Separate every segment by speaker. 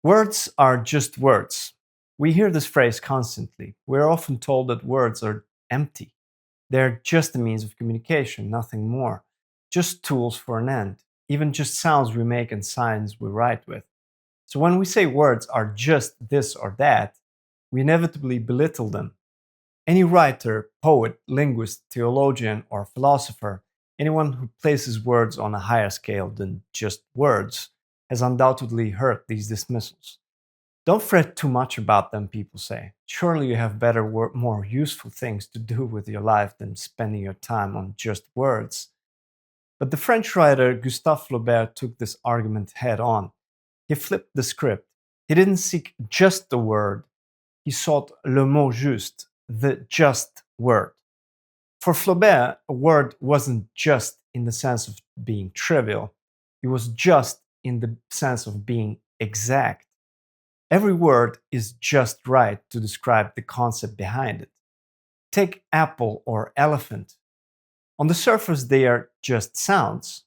Speaker 1: Words are just words. We hear this phrase constantly. We're often told that words are empty. They're just a means of communication, nothing more. Just tools for an end. Even just sounds we make and signs we write with. So when we say words are just this or that, we inevitably belittle them. Any writer, poet, linguist, theologian, or philosopher, anyone who places words on a higher scale than just words, has undoubtedly heard these dismissals. Don't fret too much about them, people say. Surely you have better, more useful things to do with your life than spending your time on just words. But the French writer Gustave Flaubert took this argument head on. He flipped the script. He didn't seek just the word, he sought le mot juste, the just word. For Flaubert, a word wasn't just in the sense of being trivial, it was just in the sense of being exact. Every word is just right to describe the concept behind it. Take apple or elephant. On the surface, they are just sounds,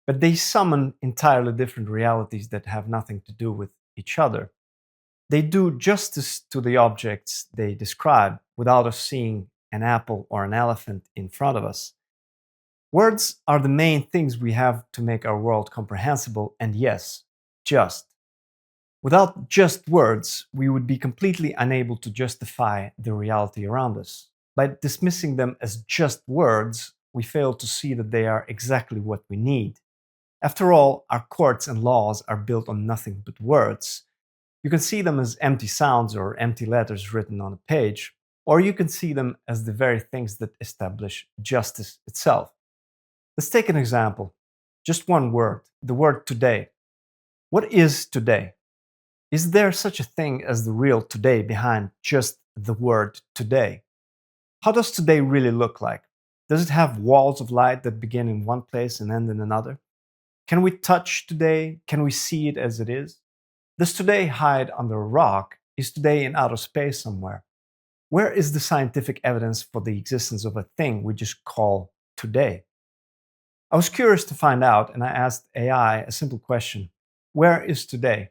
Speaker 1: but they summon entirely different realities that have nothing to do with each other. They do justice to the objects they describe without us seeing an apple or an elephant in front of us. Words are the main things we have to make our world comprehensible and, yes, just. Without just words, we would be completely unable to justify the reality around us. By dismissing them as just words, we fail to see that they are exactly what we need. After all, our courts and laws are built on nothing but words. You can see them as empty sounds or empty letters written on a page, or you can see them as the very things that establish justice itself. Let's take an example. Just one word, the word today. What is today? Is there such a thing as the real today behind just the word today? How does today really look like? Does it have walls of light that begin in one place and end in another? Can we touch today? Can we see it as it is? Does today hide under a rock? Is today in outer space somewhere? Where is the scientific evidence for the existence of a thing we just call today? I was curious to find out, and I asked AI a simple question: where is today?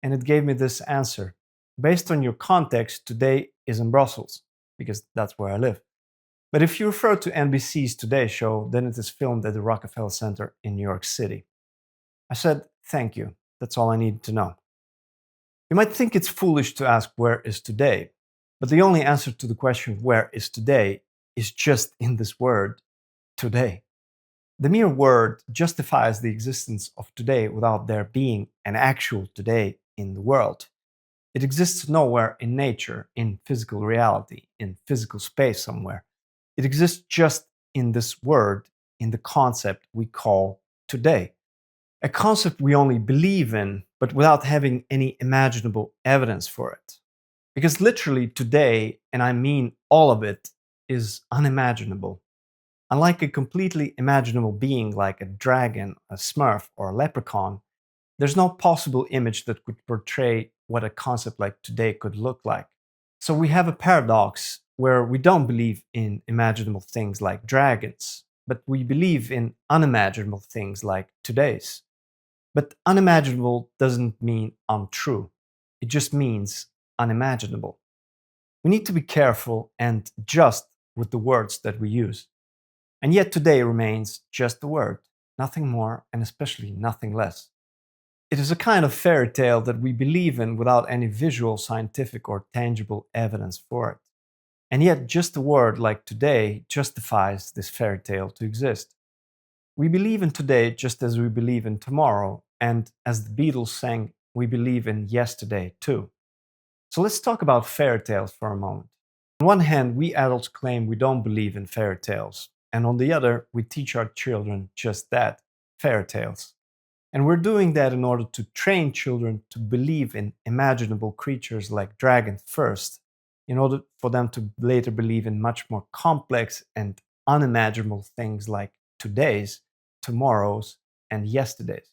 Speaker 1: And it gave me this answer. Based on your context, today is in Brussels, because that's where I live. But if you refer to NBC's Today Show, then it is filmed at the Rockefeller Center in New York City. I said, thank you. That's all I needed to know. You might think it's foolish to ask where is today, but the only answer to the question where is today is just in this word, today. The mere word justifies the existence of today without there being an actual today in the world. It exists nowhere in nature, in physical reality, in physical space somewhere. It exists just in this word, in the concept we call today. A concept we only believe in, but without having any imaginable evidence for it. Because literally today, and I mean all of it, is unimaginable. Unlike a completely imaginable being like a dragon, a smurf, or a leprechaun, there's no possible image that could portray what a concept like today could look like. So we have a paradox where we don't believe in imaginable things like dragons, but we believe in unimaginable things like today's. But unimaginable doesn't mean untrue. It just means unimaginable. We need to be careful and just with the words that we use. And yet today remains just a word, nothing more and especially nothing less. It is a kind of fairy tale that we believe in without any visual, scientific, or tangible evidence for it. And yet just a word like today justifies this fairy tale to exist. We believe in today just as we believe in tomorrow, and as the Beatles sang, we believe in yesterday too. So let's talk about fairy tales for a moment. On one hand, we adults claim we don't believe in fairy tales, and on the other, we teach our children just that, fairy tales. And we're doing that in order to train children to believe in imaginable creatures like dragons first, in order for them to later believe in much more complex and unimaginable things like today's, tomorrow's, and yesterday's.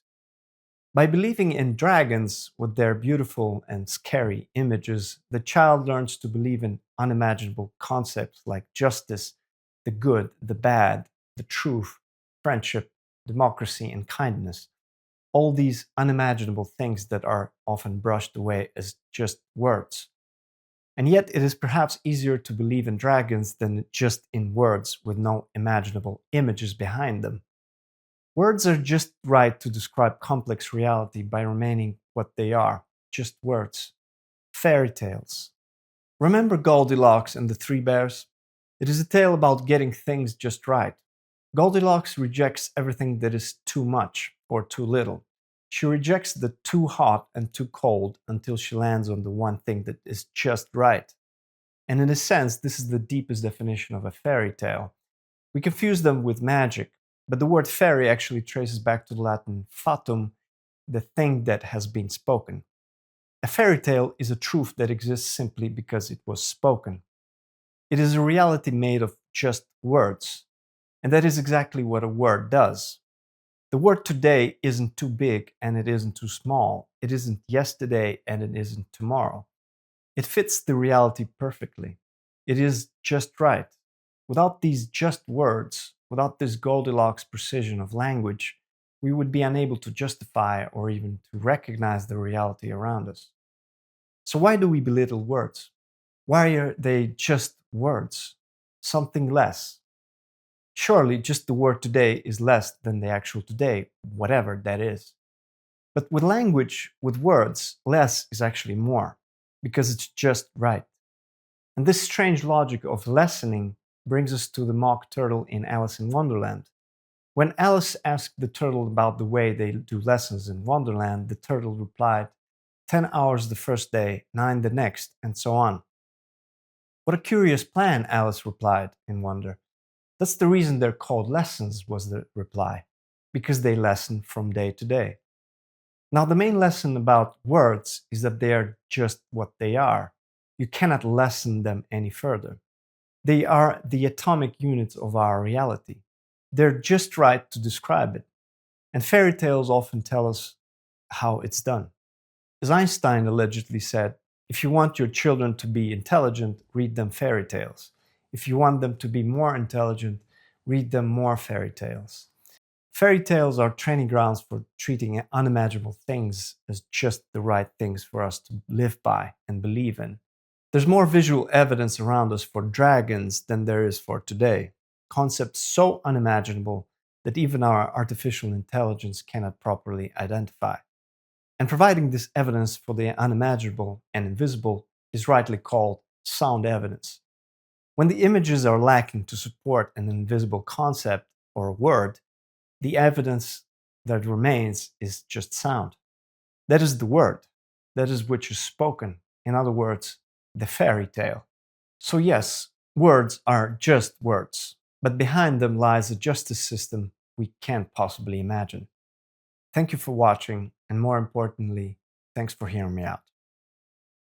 Speaker 1: By believing in dragons with their beautiful and scary images, the child learns to believe in unimaginable concepts like justice, the good, the bad, the truth, friendship, democracy, and kindness. all these unimaginable things that are often brushed away as just words. And yet, it is perhaps easier to believe in dragons than just in words with no imaginable images behind them. Words are just right to describe complex reality by remaining what they are, just words. Fairy tales. Remember Goldilocks and the Three Bears? It is a tale about getting things just right. Goldilocks rejects everything that is too much or too little. She rejects the too hot and too cold until she lands on the one thing that is just right. And in a sense, this is the deepest definition of a fairy tale. We confuse them with magic, but the word fairy actually traces back to the Latin fatum, the thing that has been spoken. A fairy tale is a truth that exists simply because it was spoken. It is a reality made of just words, and that is exactly what a word does. The word today isn't too big and it isn't too small. It isn't yesterday and it isn't tomorrow. It fits the reality perfectly. It is just right. Without these just words, without this Goldilocks precision of language, we would be unable to justify or even to recognize the reality around us. So, why do we belittle words? Why are they just words? Something less. Surely, just the word today is less than the actual today, whatever that is. But with language, with words, less is actually more, because it's just right. And this strange logic of lessening brings us to the mock turtle in Alice in Wonderland. When Alice asked the turtle about the way they do lessons in Wonderland, the turtle replied, 10 hours the first day, 9 the next, and so on. What a curious plan, Alice replied in wonder. That's the reason they're called lessons, was the reply, because they lessen from day to day. Now, the main lesson about words is that they are just what they are. You cannot lessen them any further. They are the atomic units of our reality. They're just right to describe it. And fairy tales often tell us how it's done. As Einstein allegedly said, if you want your children to be intelligent, read them fairy tales. If you want them to be more intelligent, read them more fairy tales. Fairy tales are training grounds for treating unimaginable things as just the right things for us to live by and believe in. There's more visual evidence around us for dragons than there is for today. Concepts so unimaginable that even our artificial intelligence cannot properly identify. And providing this evidence for the unimaginable and invisible is rightly called sound evidence. When the images are lacking to support an invisible concept or word, the evidence that remains is just sound. That is the word, that is which is spoken. In other words, the fairy tale. So, yes, words are just words, but behind them lies a justice system we can't possibly imagine. Thank you for watching, and more importantly, thanks for hearing me out.